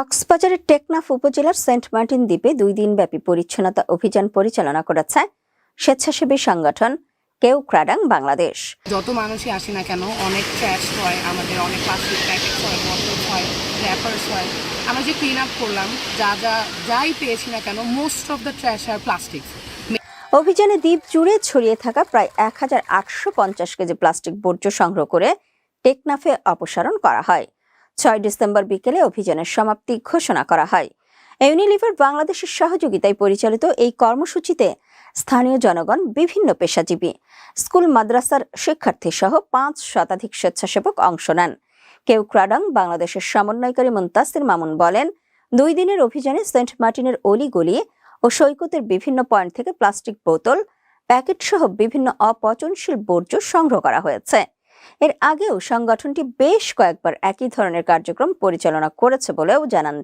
কক্সবাজারের টেকনাফ উপজেলার Saint Martin দ্বীপে 2 দিনব্যাপী পরিচ্ছন্নতা অভিযান পরিচালনা করেছে স্বেচ্ছাসেবী সংগঠন কেউক্রাডাং বাংলাদেশ। যত মানুষই আসে না কেন অনেক ট্র্যাশ হয়, আমাদের অনেক প্লাস্টিক প্যাকেট হয়, বটল হয়, র্যাপার্স হয়। আমরা যে ক্লিন আপ করলাম, যাই পেয়েছি না কেন, মোস্ট অফ দ্য ট্র্যাশ আর প্লাস্টিক। অভিযানে দ্বীপ জুড়ে ছড়িয়ে থাকা প্রায় 1850 কেজি প্লাস্টিক বর্জ্য সংগ্রহ করে টেকনাফে অপসারণ করা হয়। 6 ডিসেম্বর বিকেলে অভিযানের সমাপ্তি ঘোষণা করা হয়। ইউনিলিভার বাংলাদেশের সহযোগিতায় পরিচালিত এই কর্মসূচিতে স্থানীয় জনগণ, বিভিন্ন পেশাজীবী, স্কুল মাদ্রাসার শিক্ষার্থী সহ 5 শতাধিক স্বেচ্ছাসেবক অংশ নেন। কেউক্রাডাং বাংলাদেশের সমন্বয়কারী মুনতাসির মামুন বলেন, 2 দিনের অভিযানে সেন্ট মার্টিনের অলি-গলি ও সৈকতের বিভিন্ন পয়েন্ট থেকে প্লাস্টিক বোতল, প্যাকেট সহ বিভিন্ন অপচনশীল বর্জ্য সংগ্রহ করা হয়েছে। এর আগেও সংগঠনটি বেশ কয়েকবার একই ধরনের কার্যক্রম পরিচালনা করেছে বলেও জানান